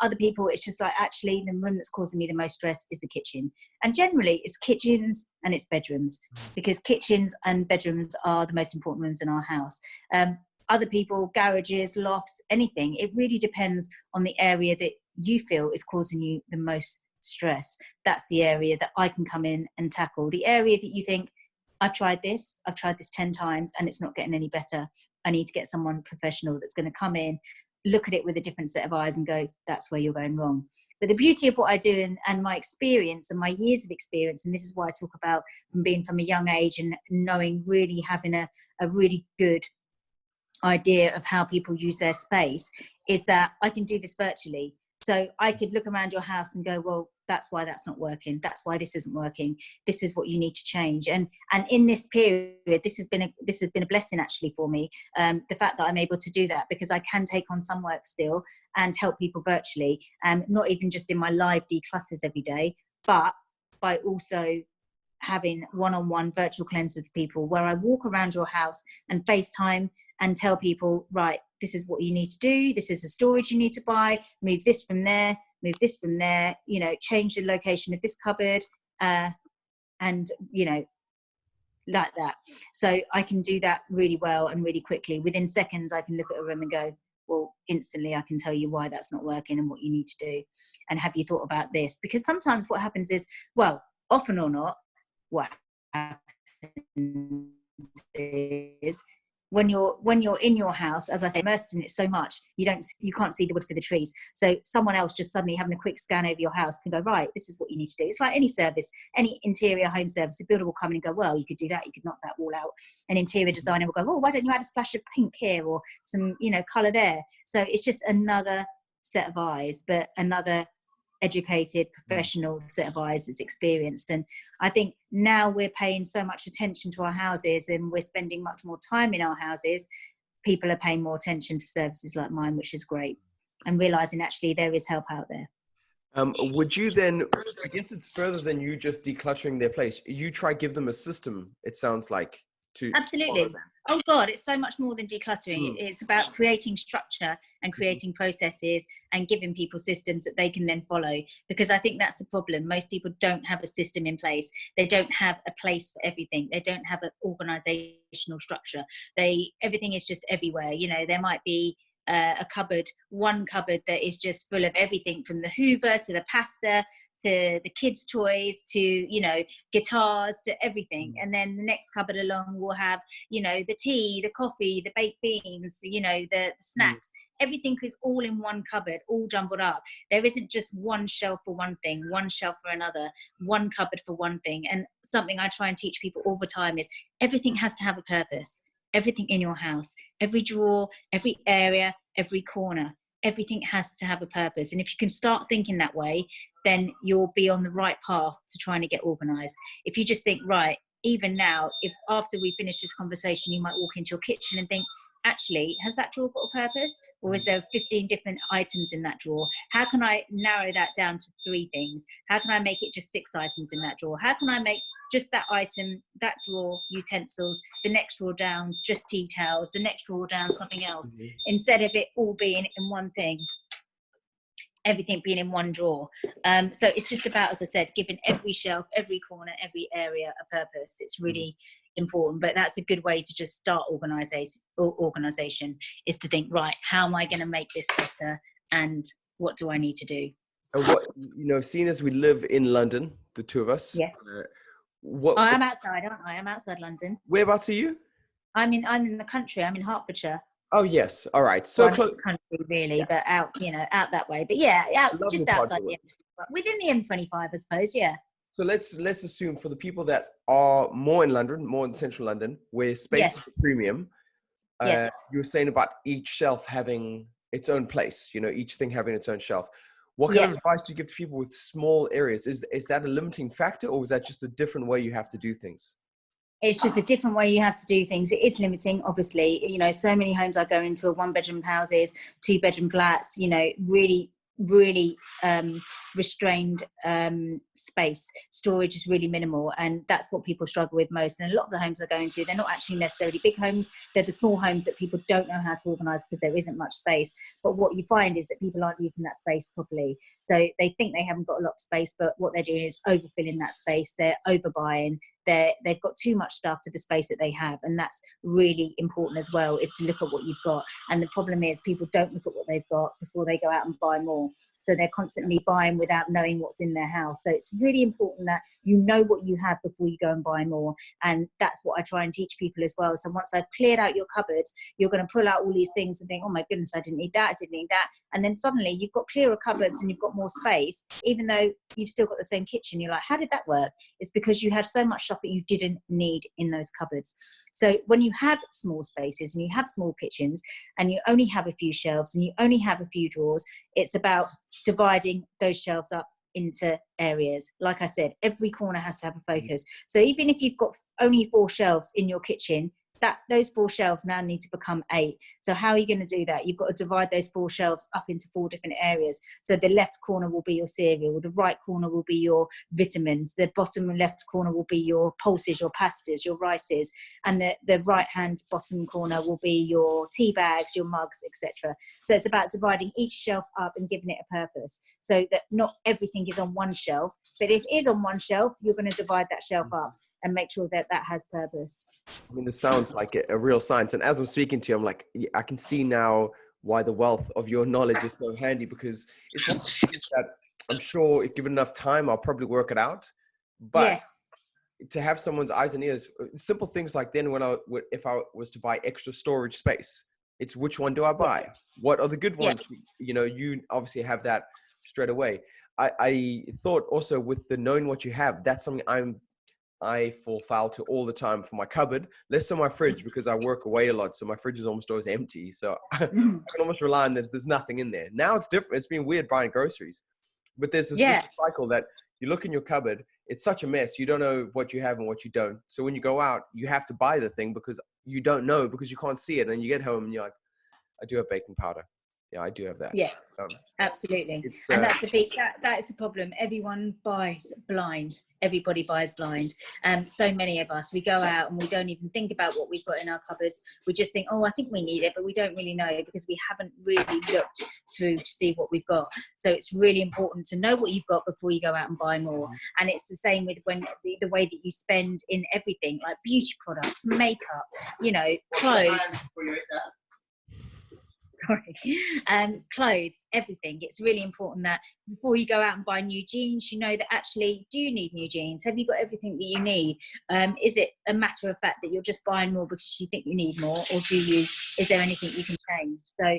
Other people, it's just like, actually, the room that's causing me the most stress is the kitchen. And generally, it's kitchens and it's bedrooms, because kitchens and bedrooms are the most important rooms in our house. Other people, garages, lofts, anything. It really depends on the area that you feel is causing you the most stress. That's the area that I can come in and tackle. The area that you think, I've tried this 10 times and it's not getting any better. I need to get someone professional that's going to come in, look at it with a different set of eyes and go, that's where you're going wrong. But the beauty of what I do and my experience and my years of experience, and this is why I talk about being from a young age and knowing, really having a really good idea of how people use their space, is that I can do this virtually. So I could look around your house and go, well, that's why that's not working. That's why this isn't working. This is what you need to change. And in this period, this has been a blessing actually for me. The fact that I'm able to do that, because I can take on some work still and help people virtually, not even just in my live declutters every day, but by also having one-on-one virtual cleanse with people, where I walk around your house and FaceTime and tell people, right, this is what you need to do. This is the storage you need to buy. Move this from there, move this from there, change the location of this cupboard, and, like that. So I can do that really well and really quickly. Within seconds, I can look at a room and go, well, instantly I can tell you why that's not working and what you need to do. And have you thought about this? Because sometimes what happens is, well, often or not, what happens is, when you're in your house, as I say, immersed in it so much, you can't see the wood for the trees. So someone else just suddenly having a quick scan over your house can go, right, this is what you need to do. It's like any service, any interior home service. The builder will come in and go, well, you could do that, you could knock that wall out. An interior designer will go, well, why don't you add a splash of pink here or some colour there? So it's just another set of eyes, but another educated professional set of eyes that's experienced. And I think now we're paying so much attention to our houses and we're spending much more time in our houses. People are paying more attention to services like mine, which is great, and realizing actually there is help out there. Would you then, I guess it's further than you just decluttering their place. You try give them a system, it sounds like, to follow Absolutely. them. Oh God, it's so much more than decluttering. Mm. It's about creating structure and creating processes and giving people systems that they can then follow. Because I think that's the problem. Most people don't have a system in place. They don't have a place for everything. They don't have an organizational structure. Everything is just everywhere. You know, there might be one cupboard that is just full of everything from the Hoover to the pasta to the kids' toys to, you know, guitars to everything. And then the next cupboard along will have, you know, the tea, the coffee, the baked beans, you know, the snacks. Everything is all in one cupboard, all jumbled up. There isn't just one shelf for one thing, one shelf for another, one cupboard for one thing. And something I try and teach people all the time is everything has to have a purpose. Everything in your house, every drawer, every area, every corner, everything has to have a purpose. And if you can start thinking that way, then you'll be on the right path to trying to get organized. If you just think, right, even now, if after we finish this conversation, you might walk into your kitchen and think, actually, has that drawer got a purpose? Or is there 15 different items in that drawer? How can I narrow that down to 3 things? How can I make it just 6 items in that drawer? How can I make just that item, that drawer, utensils, the next drawer down, just tea towels, the next drawer down, something else, instead of it all being in one thing, everything being in one drawer. So it's just about, as I said, giving every shelf, every corner, every area a purpose. It's really important, but that's a good way to just start organization is to think, right, how am I going to make this better and what do I need to do? And what, you know, seeing as we live in London, the two of us. Yes. I'm outside, aren't I? I'm outside London. Whereabouts are you? I'm in the country. I'm in Hertfordshire. Oh yes, all right. So close. Country really, but out, you know, out that way. But yeah, just outside the M25, within the M25, I suppose. Yeah. So let's assume for the people that are more in London, more in central London, where space is a premium. Yes. You were saying about each shelf having its own place. You know, each thing having its own shelf. What kind of advice do you give to people with small areas? Is that a limiting factor, or is that just a different way you have to do things? It's just a different way you have to do things. It is limiting, obviously. You know, so many homes I go into are 1-bedroom houses, 2-bedroom flats, you know, really restrained space. Storage is really minimal, and that's what people struggle with most. And a lot of the homes I go into, they're not actually necessarily big homes. They're the small homes that people don't know how to organise because there isn't much space. But what you find is that people aren't using that space properly. So they think they haven't got a lot of space, but what they're doing is overfilling that space. They're overbuying. They've got too much stuff for the space that they have, and that's really important as well, is to look at what you've got. And the problem is people don't look at what they've got before they go out and buy more. So they're constantly buying without knowing what's in their house. So it's really important that you know what you have before you go and buy more. And that's what I try and teach people as well. So once I've cleared out your cupboards, you're going to pull out all these things and think, oh my goodness, I didn't need that, I didn't need that. And then suddenly you've got clearer cupboards and you've got more space, even though you've still got the same kitchen. You're like, how did that work? It's because you had so much stuff that you didn't need in those cupboards. So when you have small spaces and you have small kitchens and you only have a few shelves and you only have a few drawers, it's about dividing those shelves up into areas. Like I said, every corner has to have a focus. So even if you've got only 4 shelves in your kitchen, those 4 shelves now need to become 8. So how are you going to do that? You've got to divide those 4 shelves up into 4 different areas. So the left corner will be your cereal, the right corner will be your vitamins, the bottom left corner will be your pulses, your pastas, your rices, and the right hand bottom corner will be your tea bags, your mugs, etc. So it's about dividing each shelf up and giving it a purpose, so that not everything is on one shelf, but if it is on one shelf, you're going to divide that shelf up and make sure that that has purpose. I mean, this sounds like a real science. And as I'm speaking to you, I'm like, I can see now why the wealth of your knowledge is so handy, because it's one of the things that I'm sure if given enough time, I'll probably work it out. But to have someone's eyes and ears, simple things like then if I was to buy extra storage space, it's which one do I buy? What are the good ones? You know, you obviously have that straight away. I thought also with the knowing what you have, that's something I fall foul to all the time for my cupboard, less so my fridge, because I work away a lot. So my fridge is almost always empty. So I can almost rely on that there's nothing in there. Now it's different. It's been weird buying groceries, but there's this cycle that you look in your cupboard, it's such a mess. You don't know what you have and what you don't. So when you go out, you have to buy the thing because you don't know, because you can't see it. And you get home and you're like, I do have baking powder. Yeah, I do have that. Yes, Um, absolutely. it's And that's the big, that is the problem. Everyone buys blind. Everybody buys blind. So many of us, we go out and we don't even think about what we've got in our cupboards. We just think, oh, I think we need it, but we don't really know because we haven't really looked through to see what we've got. So it's really important to know what you've got before you go out and buy more. And it's the same with when the way that you spend in everything, like beauty products, makeup, you know, clothes. Sorry, clothes, everything. It's really important that before you go out and buy new jeans, you know that actually, do you need new jeans? Have you got everything that you need? Is it a matter of fact that you're just buying more because you think you need more, or is there anything you can change? So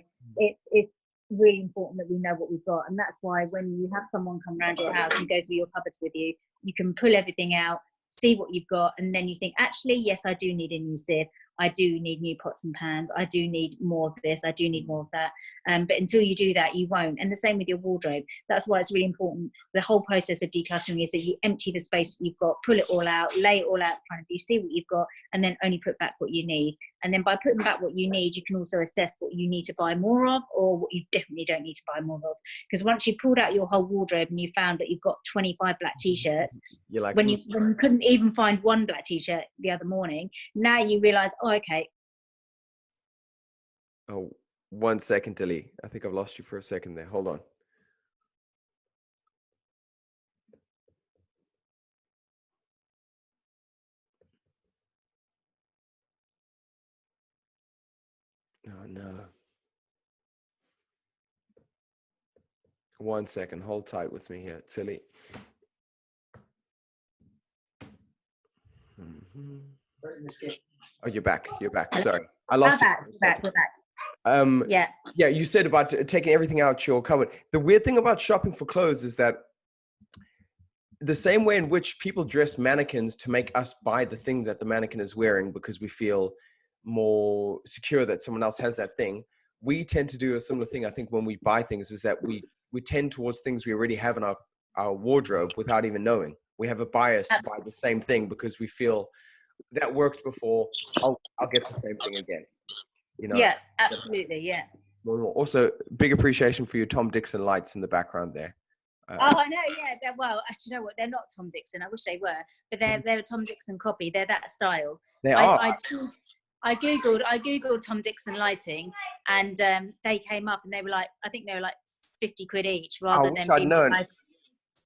it's really important that we know what we've got, and that's why when you have someone come around your house and go through your cupboards with you, you can pull everything out, see what you've got, and then you think, actually, yes, I do need a new sieve. I do need new pots and pans. I do need more of this. I do need more of that. But until you do that, you won't. And the same with your wardrobe. That's why it's really important. The whole process of decluttering is that you empty the space that you've got, pull it all out, lay it all out in front of you, see what you've got, and then only put back what you need. And then by putting back what you need, you can also assess what you need to buy more of or what you definitely don't need to buy more of. Because once you've pulled out your whole wardrobe and you found that you've got 25 black t-shirts, you're like, when you couldn't even find one black t-shirt the other morning, now you realize, oh, okay. Oh, 1 second, Dilly. I think I've lost you for a second there. Hold on. Oh, no. 1 second. Hold tight with me here, Tilly. Oh, you're back. You're back. Sorry. I lost you. We're back. Yeah, you said about taking everything out your cupboard. The weird thing about shopping for clothes is that the same way in which people dress mannequins to make us buy the thing that the mannequin is wearing because we feel more secure that someone else has that thing, we tend to do a similar thing. I think when we buy things is that we tend towards things we already have in our wardrobe without even knowing. We have a bias to buy the same thing because we feel that worked before. I'll get the same thing again. You know? Yeah, absolutely. Yeah. Also, big appreciation for your Tom Dixon lights in the background there. Oh, I know. Yeah. Well, actually, you know what? They're not Tom Dixon. I wish they were, but they're a Tom Dixon copy. They're that style. They are. I googled Tom Dixon lighting, and they came up, and I think they were like 50 quid each, rather than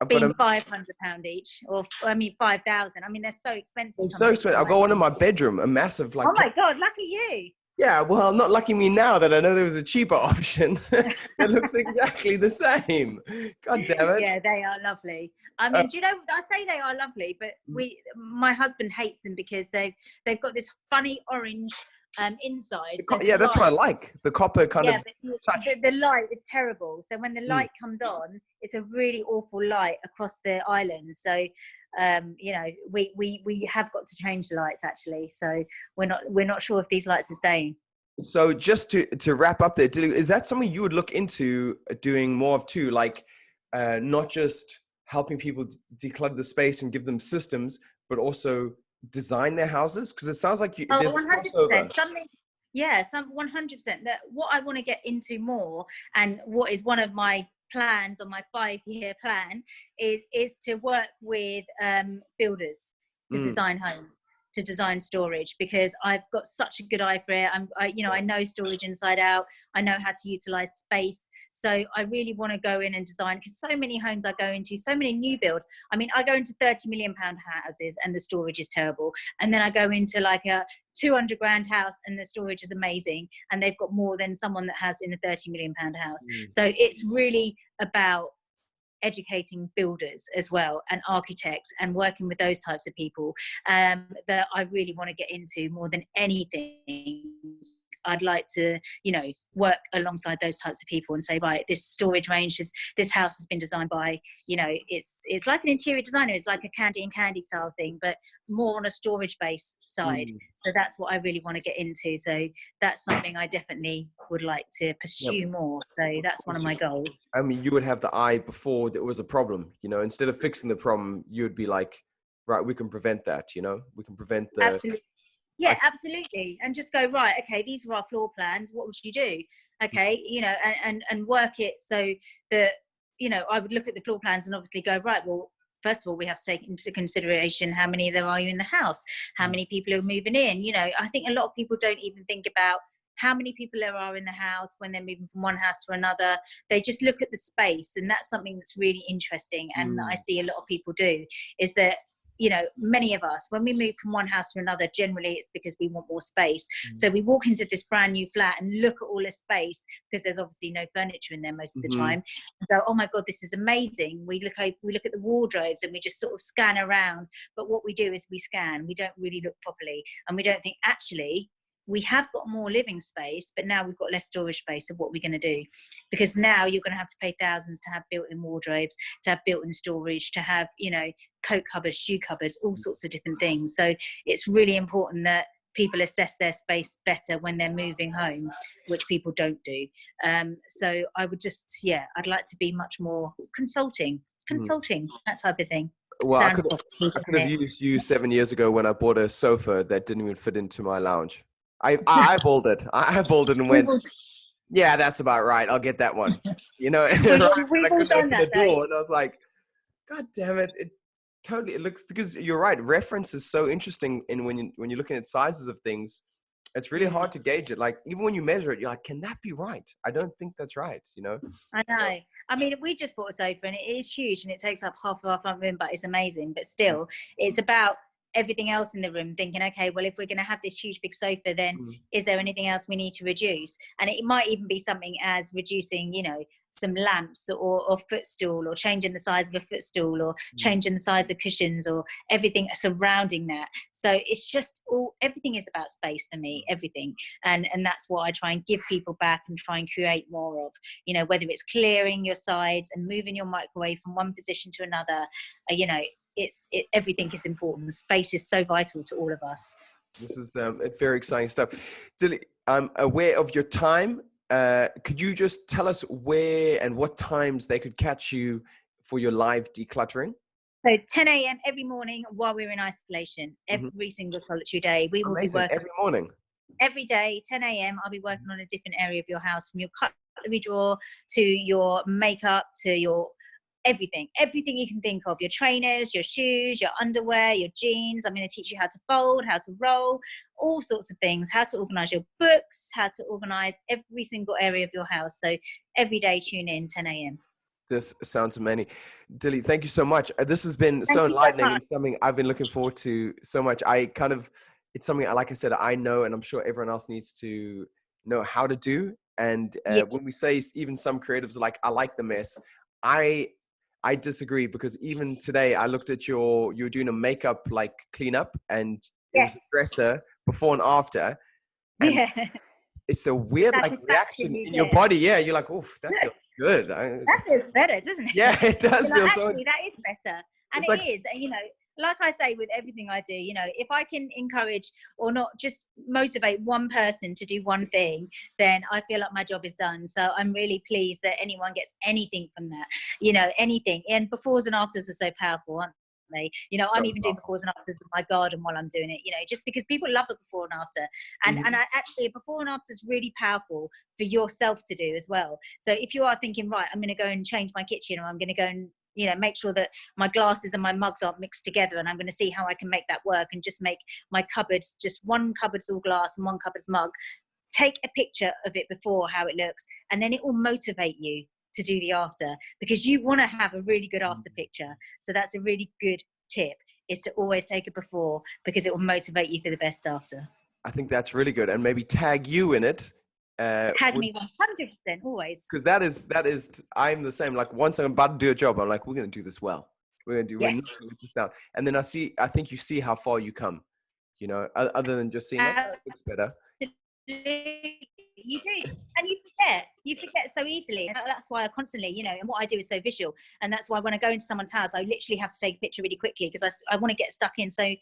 being £500 each, or 5,000. I mean, they're so expensive. So expensive. I've got one in my bedroom, a massive like. Oh my God! Lucky you. Yeah, well, not lucky me now that I know there was a cheaper option. It looks exactly the same. God damn it. Yeah, they are lovely. I mean, do you know, I say they are lovely, but my husband hates them because they've got this funny orange inside. Yeah, that's what I like. The copper kind of touch. The light is terrible. So when the light comes on, it's a really awful light across the island. So you know, we have got to change the lights actually. So we're not sure if these lights are staying. So just to wrap up there, is that something you would look into doing more of too? Like not just helping people declutter the space and give them systems, but also design their houses? Because it sounds like there's 100%. Something. Yeah, 100%. That what I want to get into more, and what is one of my plans on my 5-year plan is to work with builders to design homes, to design storage, because I've got such a good eye for it. I know storage inside out. I know how to utilize space. So I really want to go in and design, because so many homes I go into, so many new builds. I mean, I go into £30 million houses and the storage is terrible. And then I go into like a 200 grand house and the storage is amazing. And they've got more than someone that has in a £30 million house. So it's really about educating builders as well, and architects, and working with those types of people that I really want to get into more than anything. I'd like to, work alongside those types of people and say, right, this storage range this house has been designed by, it's like an interior designer. It's like a candy style thing, but more on a storage based side. So that's what I really want to get into. So that's something I definitely would like to pursue more. So that's one of my goals. I mean, you would have the eye before there was a problem, instead of fixing the problem, you would be like, right, we can prevent that, we can prevent the... Absolutely. Yeah, absolutely. And just go, right, okay, these are our floor plans. What would you do? Okay, and work it so that, I would look at the floor plans and obviously go, right, well, first of all, we have to take into consideration how many there are you in the house, how many people are moving in. I think a lot of people don't even think about how many people there are in the house when they're moving from one house to another. They just look at the space, and that's something that's really interesting. And I see a lot of people do is that, many of us, when we move from one house to another, generally it's because we want more space. So we walk into this brand new flat and look at all the space, because there's obviously no furniture in there most of the time. So, oh my God, this is amazing. We look at the wardrobes and we just sort of scan around. But what we do is we scan. We don't really look properly, and we don't think, actually, we have got more living space, but now we've got less storage space. Of what we're going to do, because now you're going to have to pay thousands to have built-in wardrobes, to have built-in storage, to have, coat cupboards, shoe cupboards, all sorts of different things. So it's really important that people assess their space better when they're moving home, which people don't do. So I would just, I'd like to be much more consulting, that type of thing. Well, I Sounds could property, have doesn't it? used you 7 years ago when I bought a sofa that didn't even fit into my lounge. I eyeballed it. I eyeballed it and went, yeah, that's about right. I'll get that one. And We've I all couldn't done open that, the door, and I was like, God damn it! It looks, because you're right. Reference is so interesting, and when you're looking at sizes of things, it's really hard to gauge it. Like, even when you measure it, you're like, can that be right? I don't think that's right. I know. I mean, we just bought a sofa and it is huge and it takes up half of our front room, but it's amazing. But still, it's about everything else in the room, thinking, okay, well, if we're going to have this huge big sofa, then is there anything else we need to reduce? And it might even be something as reducing, some lamps or footstool, or changing the size of a footstool, or changing the size of cushions, or everything surrounding that. So it's just everything is about space for me, everything. And that's what I try and give people back and try and create more of, whether it's clearing your sides and moving your microwave from one position to another, everything is important. Space is so vital to all of us. This is very exciting stuff. Dilly, I'm aware of your time. Could you just tell us where and what times they could catch you for your live decluttering? So 10 a.m. every morning while we're in isolation, every single solitary day. We will be working every morning. Every day, 10 a.m. I'll be working on a different area of your house, from your cutlery drawer to your makeup to your everything you can think of, your trainers, your shoes, your underwear, your jeans. I'm going to teach you how to fold, how to roll, all sorts of things, how to organize your books, how to organize every single area of your house. So every day, tune in 10 a.m. This sounds amazing. Dilly, thank you so much. This has been so enlightening and something I've been looking forward to so much. It's something, like I said, I know, and I'm sure everyone else needs to know how to do. And when we say, even some creatives are like, I like the mess, I disagree, because even today I looked at you were doing a makeup like cleanup, and it was a dresser before and after. And it's a weird reaction in your body. Yeah, you're like, oof, that feels good. That feels better, doesn't it? Yeah, it does feel so. Actually, that is better, and it is. Like I say with everything I do, if I can encourage or not just motivate one person to do one thing, then I feel like my job is done. So I'm really pleased that anyone gets anything from that, anything. And befores and afters are so powerful, aren't they? I'm even doing befores and afters in my garden while I'm doing it, just because people love a before and after. And I actually, a before and after is really powerful for yourself to do as well. So if you are thinking, right, I'm going to go and change my kitchen, or I'm going to go and make sure that my glasses and my mugs aren't mixed together, and I'm going to see how I can make that work and just make my cupboards, just one cupboard's all glass and one cupboard's mug. Take a picture of it before, how it looks, and then it will motivate you to do the after, because you want to have a really good after picture. So that's a really good tip, is to always take a before, because it will motivate you for the best after. I think that's really good. And maybe tag you in it. Tag me 100%, always. Because that is, I'm the same. Like, once I'm about to do a job, I'm like, we're going to do this well. We're not going to let this down. And then I think you see how far you come, other than just seeing like, oh, it looks better. You do, and you forget so easily. And that's why I constantly, and what I do is so visual, and that's why when I go into someone's house, I literally have to take a picture really quickly, because I want to get stuck in so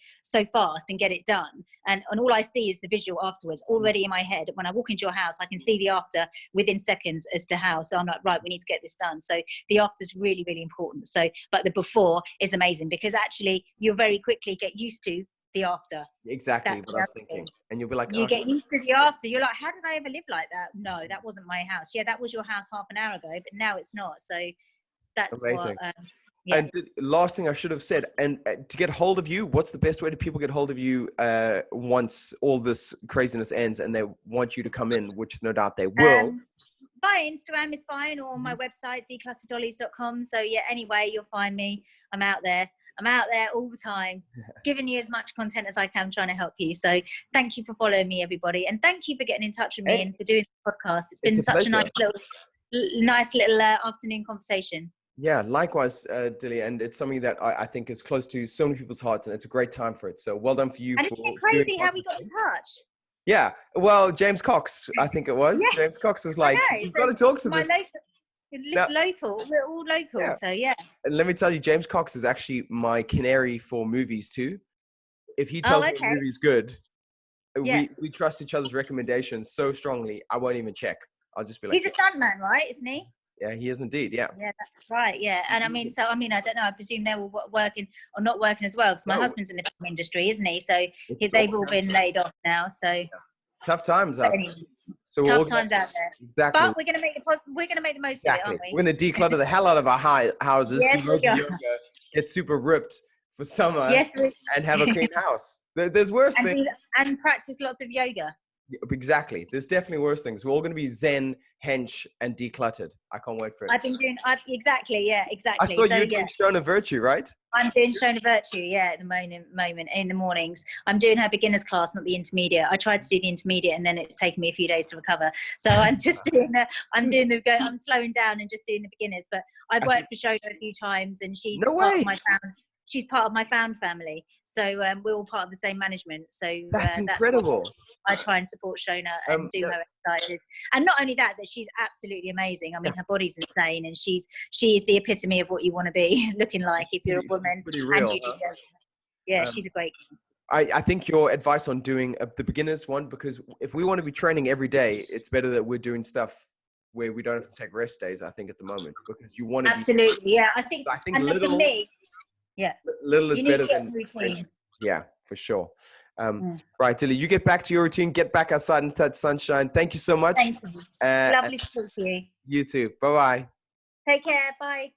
fast and get it done, and all I see is the visual afterwards already in my head. When I walk into your house, I can see the after within seconds as to how. So I'm like, right, we need to get this done. So the after is really, really important. So, but the before is amazing, because actually you'll very quickly get used to the after. Exactly That's what I was thinking. And you'll be like, you oh, get used to the after. You're like, how did I ever live like that? No, that wasn't my house. Yeah, that was your house half an hour ago, but now it's not. So that's amazing. what. Yeah. And last thing I should have said, and to get hold of you, what's the best way to people get hold of you once all this craziness ends and they want you to come in, which no doubt they will? My Instagram is fine, or my website, declutterdollies.com. So yeah, anyway, you'll find me. I'm out there all the time, giving you as much content as I can, trying to help you. So thank you for following me, everybody. And thank you for getting in touch with me and for doing the podcast. It's been such a nice little afternoon conversation. Yeah, likewise, Dilly. And it's something that I think is close to so many people's hearts, and it's a great time for it. So well done for you. And isn't it crazy how we got in touch? Yeah, well, James Cox, I think it was. Yeah. James Cox was like, you've got to talk to this. Local, we're all local, yeah. So yeah. And let me tell you, James Cox is actually my canary for movies too. If he tells me a movie's good, we trust each other's recommendations so strongly, I won't even check. I'll just be like, he's a stuntman, right? Isn't he? Yeah, he is indeed. Yeah. Yeah, that's right. Yeah. And I mean, I don't know. I presume they're all working or not working as well, because my husband's in the film industry, isn't he? So they've all been laid off now. So yeah. Tough times out there. So tough times out there. Exactly. But we're gonna make the most of it, aren't we? We're gonna declutter the hell out of our houses, do loads of yoga, get super ripped for summer, and have a clean house. There's worse things. And practice lots of yoga. Exactly. There's definitely worse things. We're all going to be zen, hench, and decluttered. I can't wait for it. Exactly. I saw you doing Shona Virtue, right? I'm doing Shona Virtue, at the moment in the mornings. I'm doing her beginner's class, not the intermediate. I tried to do the intermediate, and then it's taken me a few days to recover. So I'm just I'm slowing down and just doing the beginners. But I've worked for Shona a few times, and she's part of my family. She's part of my found family, so we're all part of the same management. So that's incredible. I try and support Shona and do her exercises, and not only that she's absolutely amazing. I mean, her body's insane, and she is the epitome of what you want to be looking like if you're a woman. Pretty real, and you do yoga. She's a great. I think your advice on doing the beginners one, because if we want to be training every day, it's better that we're doing stuff where we don't have to take rest days. I think at the moment, because you want to absolutely, I think little. For me, little is better than routine. Yeah, for sure. Right, Dilly, you get back to your routine, get back outside into that sunshine. Thank you so much. Thank you. Lovely to talk to you. You too. Bye-bye. Take care. Bye.